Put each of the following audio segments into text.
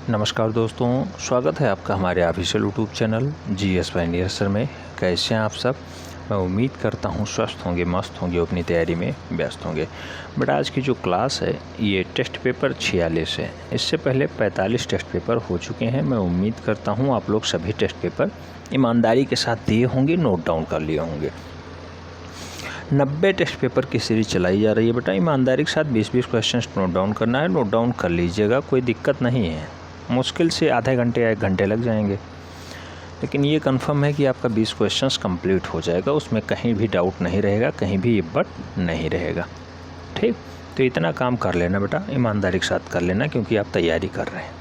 नमस्कार दोस्तों, स्वागत है आपका हमारे official YouTube channel GS Pioneer sir में। कैसे हैं आप सब? मैं उम्मीद करता हूं स्वस्थ होंगे, मस्त होंगे, अपनी तैयारी में व्यस्त होंगे। बट आज की जो क्लास है ये टेस्ट पेपर 46 है। इससे पहले 45 टेस्ट पेपर हो चुके हैं। मैं उम्मीद करता हूँ आप लोग सभी टेस्ट पेपर ईमानदारी के साथ दिए होंगे, नोट डाउन कर लिए होंगे। 90 टेस्ट पेपर की सीरीज चलाई जा रही है बेटा। ईमानदारी के साथ 20-20 क्वेश्चन नोट डाउन करना है, नोट डाउन कर लीजिएगा, कोई दिक्कत नहीं है। मुश्किल से आधे घंटे या 1 घंटे लग जाएंगे, लेकिन ये कंफर्म है कि आपका 20 क्वेश्चंस कंप्लीट हो जाएगा। उसमें कहीं भी डाउट नहीं रहेगा, कहीं भी बट नहीं रहेगा। ठीक, तो इतना काम कर लेना बेटा, ईमानदारी के साथ कर लेना, क्योंकि आप तैयारी कर रहे हैं,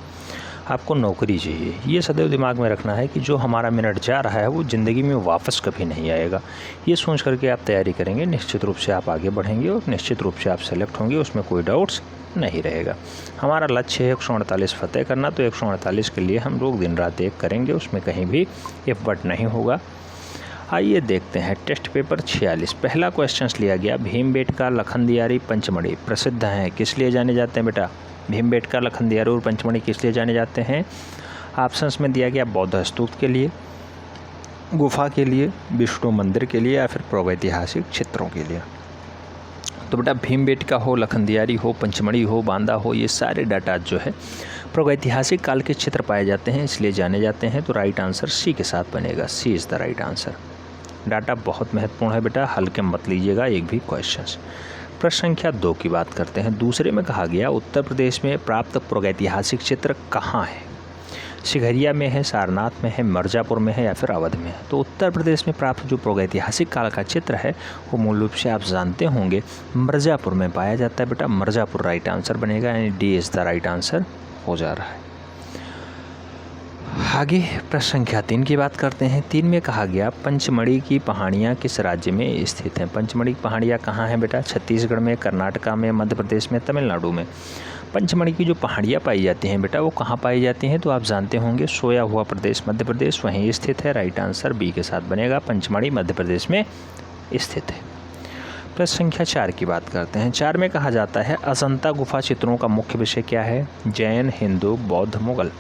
आपको नौकरी चाहिए। ये सदैव दिमाग में रखना है कि जो हमारा मिनट जा रहा है वो ज़िंदगी में वापस कभी नहीं आएगा। ये सोच करके आप तैयारी करेंगे, निश्चित रूप से आप आगे बढ़ेंगे और निश्चित रूप से आप सेलेक्ट होंगे, उसमें कोई डाउट्स नहीं रहेगा। हमारा लक्ष्य है 148 फतेह करना, तो 148 के लिए हम लोग दिन रात एक करेंगे, उसमें कहीं भी इफ बट नहीं होगा। आइए देखते हैं टेस्ट पेपर 46। पहला क्वेश्चन लिया गया, भीमबेटका, लखनदियारी, पंचमढ़ी प्रसिद्ध हैं, किस लिए जाने जाते हैं बेटा? भीमबेटका, लखनदियारी और पंचमढ़ी किस लिए जाने जाते हैं? ऑप्शंस में दिया गया बौद्ध स्तूप के लिए, गुफा के लिए, विष्णु मंदिर के लिए या फिर प्रागैतिहासिक चित्रों के लिए। तो बेटा भीमबेटका हो, लखनदियारी हो, पंचमढ़ी हो, बांदा हो, ये सारे डाटा जो है प्रागैतिहासिक काल के चित्र पाए जाते हैं, इसलिए जाने जाते हैं। तो राइट आंसर सी के साथ बनेगा। C is the right answer. Data बहुत महत्वपूर्ण है बेटा, हल्के मत लीजिएगा एक भी क्वेश्चन। प्रश्न संख्या 2 की बात करते हैं। दूसरे में कहा गया उत्तर प्रदेश में प्राप्त प्रागैतिहासिक चित्र कहाँ है? सिघरिया में है, सारनाथ में है, मिर्ज़ापुर में है या फिर अवध में है? तो उत्तर प्रदेश में प्राप्त जो प्रागैतिहासिक काल का चित्र है वो मूल रूप से आप जानते होंगे मिर्ज़ापुर में पाया जाता है बेटा। मिर्ज़ापुर राइट आंसर बनेगा, यानी D is the right answer हो जा रहा है। आगे प्रश्न संख्या 3 की बात करते हैं। 3 में कहा गया पंचमढ़ी की पहाड़ियाँ किस राज्य में स्थित हैं? पंचमढ़ी की पहाड़ियाँ कहाँ हैं बेटा? छत्तीसगढ़ में, कर्नाटका में, मध्य प्रदेश में, तमिलनाडु में। पंचमढ़ी की जो पहाड़ियाँ पाई जाती हैं बेटा वो कहाँ पाई जाती हैं? तो आप जानते होंगे सोया हुआ प्रदेश मध्य प्रदेश वहीं स्थित है। राइट आंसर बी के साथ बनेगा, पंचमढ़ी मध्य प्रदेश में स्थित है। प्रश्न संख्या 4 की बात करते हैं। 4 में कहा जाता है अजंता गुफा चित्रों का मुख्य विषय क्या है? जैन, हिंदू, बौद्ध, मुगल।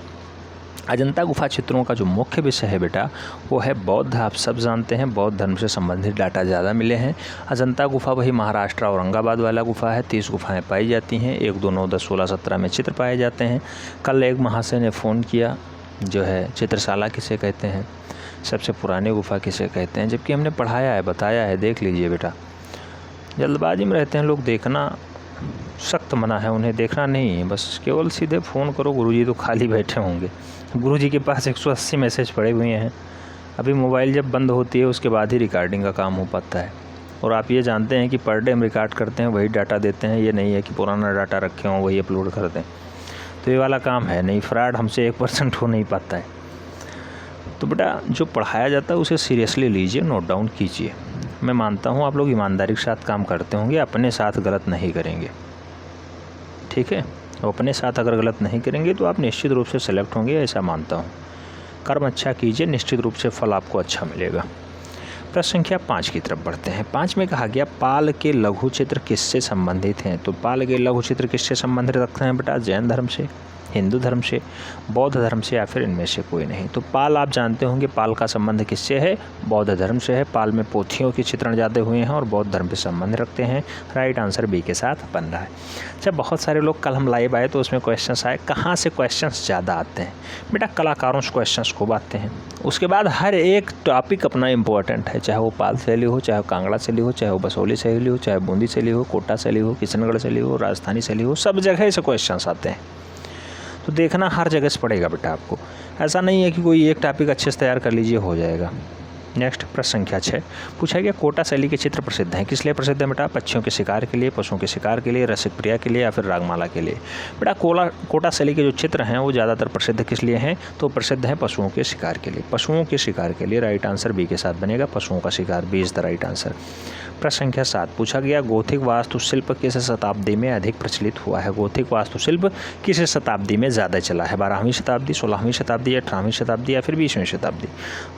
अजंता गुफा चित्रों का जो मुख्य विषय है बेटा वो है बौद्ध। आप सब जानते हैं बौद्ध धर्म से संबंधित डाटा ज़्यादा मिले हैं। अजंता गुफा वही महाराष्ट्र औरंगाबाद वाला गुफा है। 30 गुफाएं पाई जाती हैं। 1, 2, 9, 10, 16, 17 में चित्र पाए जाते हैं। कल एक महाशय ने फ़ोन किया, जो है चित्रशाला किसे कहते हैं, सबसे पुरानी गुफा किसे कहते हैं, जबकि हमने पढ़ाया है, बताया है। देख लीजिए बेटा, जल्दबाजी में रहते हैं लोग, देखना सख्त मना है, उन्हें देखना नहीं है। बस केवल सीधे फ़ोन करो, गुरुजी तो खाली बैठे होंगे। गुरुजी के पास 180 मैसेज पड़े हुए हैं। अभी मोबाइल जब बंद होती है उसके बाद ही रिकॉर्डिंग का काम हो पाता है। और आप ये जानते हैं कि पर डे हम रिकॉर्ड करते हैं, वही डाटा देते हैं। ये नहीं है कि पुराना डाटा रखे हों वही अपलोड कर दें। तो ये वाला काम है नहीं, फ्रॉड हमसे 1% हो नहीं पाता है। तो बेटा जो पढ़ाया जाता है उसे सीरियसली लीजिए, नोट डाउन कीजिए। मैं मानता हूँ आप लोग ईमानदारी के साथ काम करते होंगे, अपने साथ गलत नहीं करेंगे, ठीक है? तो अपने साथ अगर गलत नहीं करेंगे तो आप निश्चित रूप से सेलेक्ट होंगे, ऐसा मानता हूँ। कर्म अच्छा कीजिए, निश्चित रूप से फल आपको अच्छा मिलेगा। प्रश्न संख्या 5 की तरफ बढ़ते हैं। 5 में कहा गया पाल के लघु चित्र किससे संबंधित हैं? तो पाल के लघु चित्र किससे संबंधित रखते हैं बेटा? जैन धर्म से, हिंदू धर्म से, बौद्ध धर्म से या फिर इनमें से कोई नहीं। तो पाल आप जानते होंगे, पाल का संबंध किससे है? बौद्ध धर्म से है। पाल में पोथियों के चित्रण ज़्यादा हुए हैं और बौद्ध धर्म से संबंध रखते हैं। राइट आंसर बी के साथ बन रहा है। अच्छा, बहुत सारे लोग कल हम लाइव आए तो उसमें क्वेश्चंस आए, कहाँ से क्वेश्चंस ज़्यादा आते हैं? बेटा कलाकारों से क्वेश्चंस खूब आते हैं। उसके बाद हर एक टॉपिक अपना इम्पोर्टेंट है, चाहे वो पाल से ली हो, चाहे वो कांगड़ा से ली हो, चाहे वो बसोली से ली हो, चाहे बूंदी से ली हो, कोटा से ली हो, किशनगढ़ से ली हो, राजस्थानी से ली हो, सब जगह से क्वेश्चंस आते हैं। तो देखना हर जगह से पड़ेगा बेटा आपको। ऐसा नहीं है कि कोई एक टॉपिक अच्छे से तैयार कर लीजिए हो जाएगा। नेक्स्ट प्रश्न संख्या 6 पूछा गया कोटा शैली के चित्र प्रसिद्ध हैं, किस लिए प्रसिद्ध है बेटा? पक्षियों के शिकार के लिए, पशुओं के शिकार के लिए, रसिक प्रिया के लिए या फिर रागमाला के लिए? बेटा कोटा शैली के जो चित्र हैं वो ज़्यादातर प्रसिद्ध किस लिए हैं? तो प्रसिद्ध हैं पशुओं के शिकार के लिए। पशुओं के शिकार के लिए राइट आंसर बी के साथ बनेगा, पशुओं का शिकार, B is the right answer. प्रश्न संख्या 7 पूछा गया गोथिक वास्तुशिल्प किस शताब्दी में अधिक प्रचलित हुआ है। गोथिक वास्तुशिल्प किस शताब्दी में ज़्यादा चला है, 12वीं शताब्दी, 16वीं शताब्दी, 18वीं शताब्दी या फिर 20वीं शताब्दी।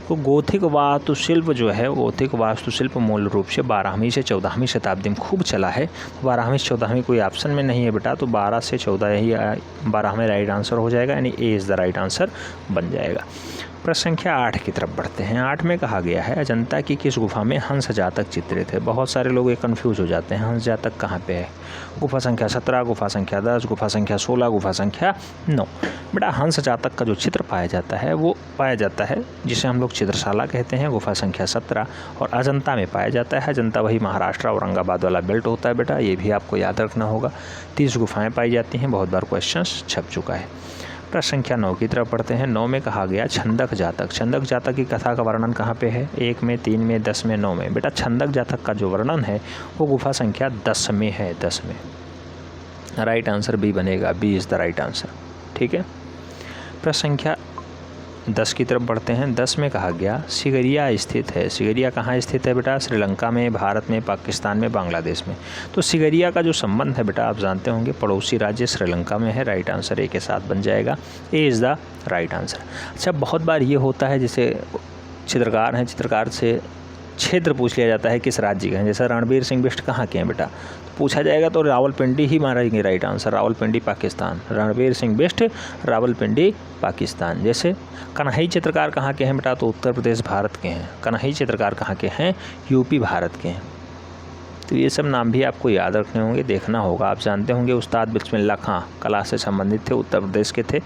तो गोथिक वास्तुशिल्प जो है, गोथिक वास्तुशिल्प मूल रूप से 12वीं से 14वीं शताब्दी में खूब चला है। 12वीं से 14वीं कोई ऑप्शन में नहीं है बेटा, तो 12 से 14 यही 12 राइट आंसर हो जाएगा, यानी A is the right answer बन जाएगा। प्रश्न संख्या 8 की तरफ बढ़ते हैं। 8 में कहा गया है अजंता की किस गुफा में हंस जातक चित्रित है। बहुत सारे लोग ये कन्फ्यूज हो जाते हैं, हंस जातक कहाँ पे है। गुफा संख्या 17, गुफा संख्या 10, गुफा संख्या 16, गुफा संख्या 9। बेटा हंस जातक का जो चित्र पाया जाता है वो पाया जाता है जिसे हम लोग चित्रशाला कहते हैं, गुफा संख्या 17, और अजंता में पाया जाता है। अजंता वही महाराष्ट्र औरंगाबाद वाला बेल्ट होता है बेटा, ये भी आपको याद रखना होगा। 30 गुफाएँ पाई जाती हैं, बहुत बार क्वेश्चन छप चुका है। प्रश्न संख्या 9 की तरफ पढ़ते हैं। 9 में कहा गया छंदक जातक। छंदक जातक की कथा का वर्णन कहाँ पे है, 1 में, 3 में, 10 में, 9 में। बेटा छंदक जातक का जो वर्णन है वो गुफा संख्या 10 में है, 10 में। राइट आंसर बी बनेगा, B is the right answer. ठीक है, प्रश्न संख्या 10 की तरफ बढ़ते हैं। 10 में कहा गया सिगरिया स्थित है। सिगरिया कहाँ स्थित है बेटा, श्रीलंका में, भारत में, पाकिस्तान में, बांग्लादेश में। तो सिगरिया का जो संबंध है बेटा आप जानते होंगे, पड़ोसी राज्य श्रीलंका में है। राइट आंसर ए के साथ बन जाएगा, A is the right answer. अच्छा, बहुत बार ये होता है जैसे चित्रकार हैं, चित्रकार से क्षेत्र पूछ लिया जाता है किस राज्य के हैं, जैसे रणबीर सिंह बिष्ट कहाँ के हैं बेटा, पूछा जाएगा तो रावलपिंडी ही मारेंगे राइट आंसर, रावलपिंडी पाकिस्तान। रणबीर सिंह बिष्ट रावलपिंडी पाकिस्तान। जैसे कन्हई चित्रकार कहाँ के हैं बेटा, तो उत्तर प्रदेश भारत के हैं। कन्हई चित्रकार कहाँ के हैं, यूपी भारत के हैं। तो ये सब नाम भी आपको याद रखने होंगे, देखना होगा। आप जानते होंगे उस्ताद बिस्मिल्लाह खां कला से संबंधित थे, उत्तर प्रदेश के थे,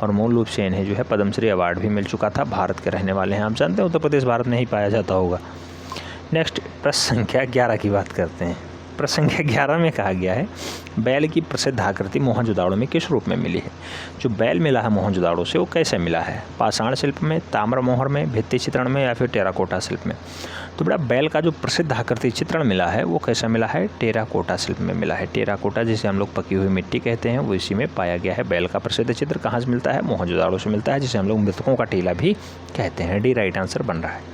और मूल रूप से इन्हें जो है पद्मश्री अवार्ड भी मिल चुका था। भारत के रहने वाले हैं, आप जानते हैं उत्तर प्रदेश भारत में ही पाया जाता होगा। नेक्स्ट प्रश्न संख्या 11 की बात करते हैं। प्रश्न संख्या 11 में कहा गया है बैल की प्रसिद्ध आकृति मोहनजोदाड़ो में किस रूप में मिली है। जो बैल मिला है मोहनजोदाड़ो से वो कैसे मिला है, पाषाण शिल्प में, ताम्र मोहर में, भित्ति चित्रण में या फिर टेराकोटा शिल्प में। तो बेटा बैल का जो प्रसिद्ध आकृति चित्रण मिला है वो कैसा मिला है, टेराकोटा शिल्प में मिला है। टेराकोटा जिसे हम लोग पकी हुई मिट्टी कहते हैं वो इसी में पाया गया है। बैल का प्रसिद्ध चित्र कहाँ से मिलता है, मोहनजोदाड़ो से मिलता है, जिसे हम लोग मृतकों का टीला भी कहते हैं। डी राइट आंसर बन रहा है।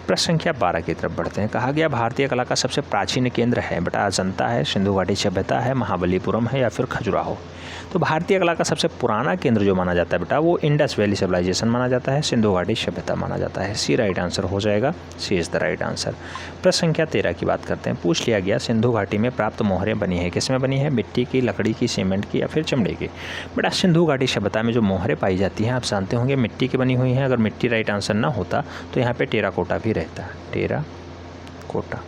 प्रश्न संख्या 12 की तरफ बढ़ते हैं। कहा गया भारतीय कला का सबसे प्राचीन केंद्र है बेटा, अजंता है, सिंधु घाटी सभ्यता है, महाबलीपुरम है या फिर खजुराहो। तो भारतीय कला का सबसे पुराना केंद्र जो माना जाता है बेटा वो इंडस वैली सिविलाइजेशन माना जाता है, सिंधु घाटी सभ्यता माना जाता है। सी राइट आंसर हो जाएगा, सी इज़ द राइट आंसर। प्रश्न संख्या 13 की बात करते हैं। पूछ लिया गया सिंधु घाटी में प्राप्त मोहरें बनी है, किस में बनी है, मिट्टी की, लकड़ी की, सीमेंट की या फिर चमड़े की। बेटा सिंधु घाटी सभ्यता में जो मोहरें पाई जाती हैं आप जानते होंगे मिट्टी की बनी हुई हैं। अगर मिट्टी राइट आंसर ना होता तो यहाँ पे टेराकोटा भी रहता। टेराकोटा,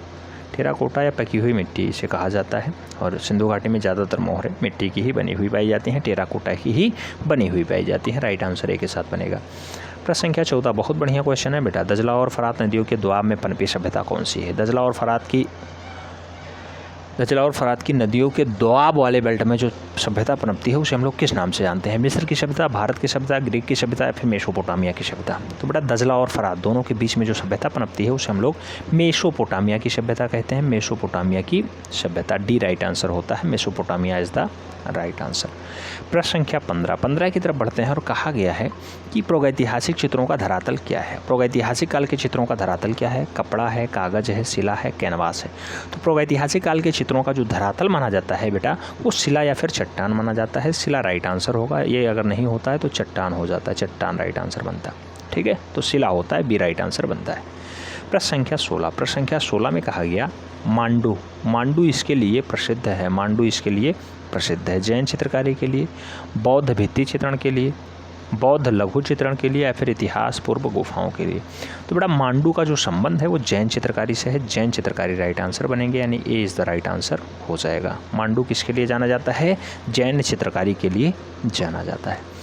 टेराकोटा या पकी हुई मिट्टी इसे कहा जाता है, और सिंधु घाटी में ज़्यादातर मोहरें मिट्टी की ही बनी हुई पाई जाती हैं, टेराकोटा की ही बनी हुई पाई जाती हैं। राइट आंसर ए के साथ बनेगा। प्रश्न संख्या 14 बहुत बढ़िया क्वेश्चन है बेटा। दजला और फरात नदियों के द्वाब में पनपी सभ्यता कौन सी है। दजला और फरात की नदियों के द्वाब वाले बेल्ट में जो सभ्यता पनपती है उसे हम लोग किस नाम से जानते हैं। मिस्र की सभ्यता, भारत की सभ्यता, ग्रीक की सभ्यता या फिर मेसोपोटामिया की सभ्यता। तो बेटा दजला और फरात दोनों के बीच में जो सभ्यता पनपती है उसे हम लोग मेसोपोटामिया की सभ्यता कहते हैं। मेसोपोटामिया की सभ्यता, डी राइट आंसर होता है, Mesopotamia is the right answer. प्रश्न संख्या 15 की तरफ बढ़ते हैं और कहा गया है कि प्रागैतिहासिक चित्रों का धरातल क्या है। प्रागैतिहासिक काल के चित्रों का धरातल क्या है, कपड़ा है, कागज है, शिला है, कैनवास है। तो प्रागैतिहासिक काल के चित्रों का जो धरातल माना जाता है बेटा वो शिला या फिर चट्टान माना जाता है। शिला राइट आंसर होगा, ये अगर नहीं होता है तो चट्टान हो जाता है, चट्टान राइट आंसर बनता है। ठीक है, तो शिला होता है, बी राइट आंसर बनता है। प्रश्न संख्या 16, प्रश्न संख्या 16 में कहा गया मांडू, मांडू इसके लिए प्रसिद्ध है, मांडू इसके लिए प्रसिद्ध है, जैन चित्रकारी के लिए, बौद्ध भित्ति चित्रण के लिए, बौद्ध लघु चित्रण के लिए या फिर इतिहास पूर्व गुफाओं के लिए। तो बेटा मांडू का जो संबंध है वो जैन चित्रकारी से है, जैन चित्रकारी राइट आंसर बनेंगे, यानी A is the right answer हो जाएगा। मांडू किसके लिए जाना जाता है, जैन चित्रकारी के लिए जाना जाता है।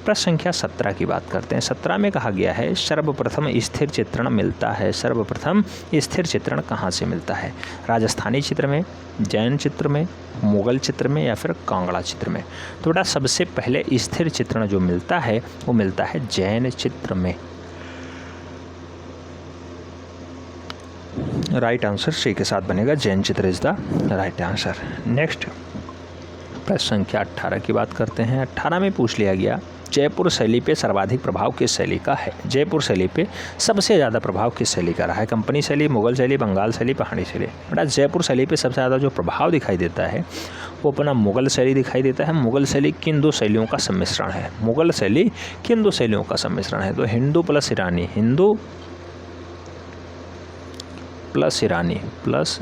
प्रश्न संख्या 17 की बात करते हैं। 17 में कहा गया है सर्वप्रथम स्थिर चित्रण मिलता है। सर्वप्रथम स्थिर चित्रण कहाँ से मिलता है, राजस्थानी चित्र में, जैन चित्र में, मुगल चित्र में या फिर कांगड़ा चित्र में। तो बेटा सबसे पहले स्थिर चित्रण जो मिलता है वो मिलता है जैन चित्र में। राइट आंसर सी के साथ बनेगा, जैन चित्र is the right answer. Next प्रश्न संख्या 18 की बात करते हैं। 18 में पूछ लिया गया जयपुर शैली पे सर्वाधिक प्रभाव किस शैली का है। जयपुर शैली पे सबसे ज़्यादा प्रभाव किस शैली का रहा है। कंपनी शैली, मुगल शैली, बंगाल शैली, पहाड़ी शैली। बेटा जयपुर शैली पे सबसे ज़्यादा जो प्रभाव दिखाई देता है वो अपना मुगल शैली दिखाई देता है। मुगल शैली किन दो शैलियों का सम्मिश्रण है। मुगल शैली किन दो शैलियों का सम्मिश्रण है। तो हिंदू प्लस ईरानी, हिंदू प्लस ईरानी प्लस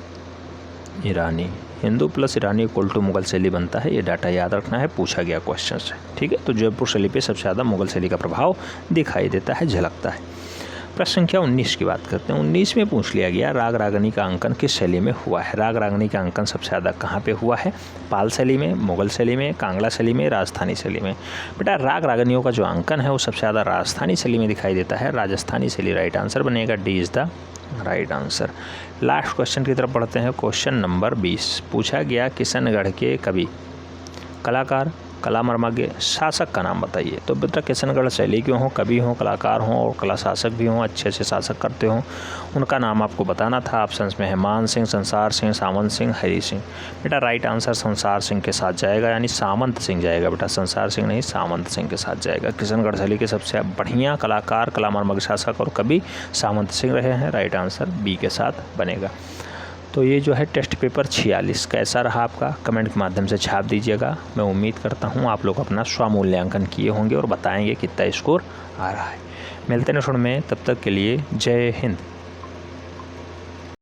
ईरानी, हिंदू प्लस ईरानी इक्वल टू मुगल शैली बनता है। ये डाटा याद रखना है, पूछा गया क्वेश्चन से। ठीक है, तो जयपुर शैली पे सबसे ज़्यादा मुगल शैली का प्रभाव दिखाई देता है, झलकता है। प्रश्न संख्या 19 की बात करते हैं। 19 में पूछ लिया गया राग रागनी का अंकन किस शैली में हुआ है। राग रागनी का अंकन सबसे ज़्यादा कहाँ पे हुआ है। पाल शैली में, मुगल शैली में, कांगड़ा शैली में, राजस्थानी शैली में। बेटा राग रागनियों का जो अंकन है वो सबसे ज़्यादा राजस्थानी शैली में दिखाई देता है। राजस्थानी शैली राइट आंसर बनेगा, D is the right answer. Last question की तरफ बढ़ते हैं। क्वेश्चन नंबर 20 पूछा गया किशनगढ़ के कवि, कलाकार, कला मर्मज्ञ, शासक का नाम बताइए। तो बेटा किशनगढ़ शैली के हों, कवि हों, कलाकार हों और कला शासक भी हों, अच्छे से शासक करते हों, उनका नाम आपको बताना था। ऑप्शंस में है मान सिंह, संसार सिंह, सामंत सिंह, हरि सिंह। बेटा राइट आंसर संसार सिंह के साथ जाएगा, यानी सामंत सिंह जाएगा। बेटा संसार सिंह नहीं, सामंत सिंह के साथ जाएगा। किशनगढ़ शैली के सबसे बढ़िया कलाकार, कला मर्मज्ञ, शासक और कवि सामंत सिंह रहे हैं। राइट आंसर बी के साथ बनेगा। तो ये जो है टेस्ट पेपर 46 कैसा रहा आपका, कमेंट के माध्यम से छाप दीजिएगा। मैं उम्मीद करता हूँ आप लोग अपना स्वमूल्यांकन किए होंगे और बताएंगे कितना स्कोर आ रहा है। मिलते हैं नेक्स्ट में, तब तक के लिए जय हिंद।